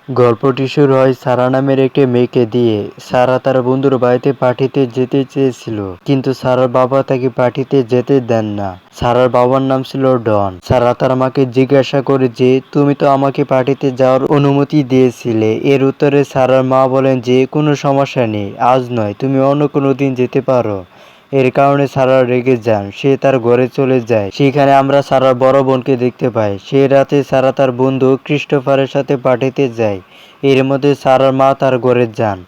গল্পটি শুরু হয় সারা নামের একটি মেয়েকে দিয়ে। সারা তার বন্ধুর বাড়িতে পার্টিতে যেতে চেয়েছিল, কিন্তু সারার বাবা তাকে পার্টিতে যেতে দেন না। সারার বাবার নাম ছিল ডন। সারা তার মাকে জিজ্ঞাসা করে যে, তুমি তো আমাকে পার্টিতে যাওয়ার অনুমতি দিয়েছিলে। এর উত্তরে সারার মা বলেন যে, কোনো সমস্যা নেই, আজ নয়, তুমি অন্য কোনো দিন যেতে পারো। এর কারণে সারা রেগে যান, সে তার ঘরে চলে যায়। সেখানে আমরা সারার বড় বোনকে দেখতে পাই। সে রাতে সারা তার বন্ধু ক্রিস্টোফারের সাথে পার্টিতে যায়। এর মধ্যে সারার মা তার ঘরে যান।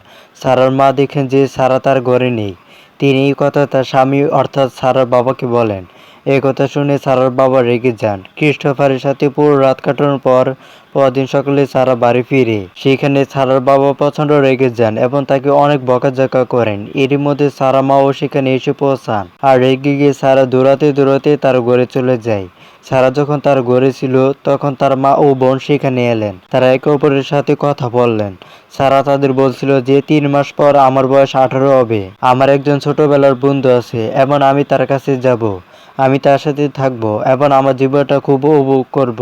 সারার মা দেখেন যে সারা তার ঘরে নেই। তিনি এই কথা তার স্বামী অর্থাৎ সারার বাবাকে বলেন। এই কথা শুনে সারার বাবা রেগে যান। ক্রিস্টোফারের সাথে পুরো রাত কাটানোর পর পরদিন সকালে সারা বাড়ি ফিরে। সেখানে সারার বাবা প্রচণ্ড রেগে যান এবং তাকে অনেক বকাঝকা করেন। এরই মধ্যে সারা মাও সেখানে এসে পৌঁছান, আর রেগে গিয়ে সারা দৌড়াতে দৌড়াতে তার ঘরে চলে যায়। সারা যখন তার ঘরে ছিল তখন তার মা ও বোন সেখানে এলেন। তারা একে অপরের সাথে কথা বললেন। সারা তাদের বলছিল যে ৩ মাস পর আমার বয়স 18 হবে। আমার একজন ছোটবেলার বন্ধু আছে এবং আমি তার কাছে যাব। আমি তার সাথে থাকবো এবং আমার জীবনটা খুব উপভোগ করব।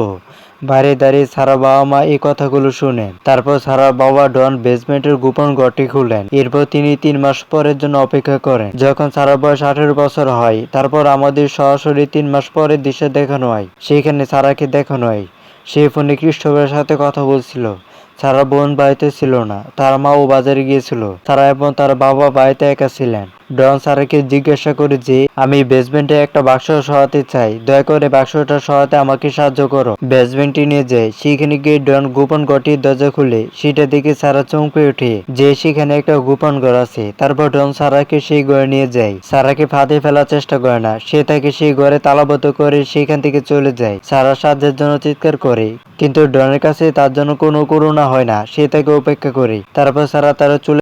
বাইরে দাঁড়িয়ে সারা বাবা মা এই কথাগুলো শুনেন। তারপর সারা বাবা ডন বেসমেন্টের গোপন ঘরটি খুলেন। এরপর তিনি ৩ মাস পরের জন্য অপেক্ষা করেন। যখন সারা বয়স 18 বছর হয়, তারপর আমাদের সরাসরি ৩ মাস পরের দৃশ্য দেখানো হয়। সেখানে সারাকে দেখানো হয় সে ফোনে ক্রিস্টোফারের সাথে কথা বলছিল। সারা বোন বাড়িতে ছিল না, তার মাও বাজারে গিয়েছিল। সারা এবং তার বাবা বাড়িতে একা ছিলেন। ডন সারাকে জিজ্ঞাসা করে যে, আমি বেসমেন্টে একটা বাক্স সরাতে চাই, দয়া করে বাক্সটা সরাতে আমাকে সাহায্য করো। বেসমেন্টে নিয়ে যায়। সেখানে গিয়ে ডন গোপন ঘরটির দরজা খুলে। সেটা দেখে সারা চমকে ওঠে যে সেখানে একটা গোপন ঘর আছে। তারপর ডন সারাকে সেই ঘরে নিয়ে যায়। সারাকে ফাঁদে ফেলার চেষ্টা করে না, সে তাকে সেই ঘরে তালাবদ্ধ করে সেখান থেকে চলে যায়। সারা সাহায্যের জন্য চিৎকার করে, কিন্তু ডনের কাছে তার জন্য কোনো করুণা হয় না। সে তাকে উপেক্ষা করে। তারপর সারা তার চলে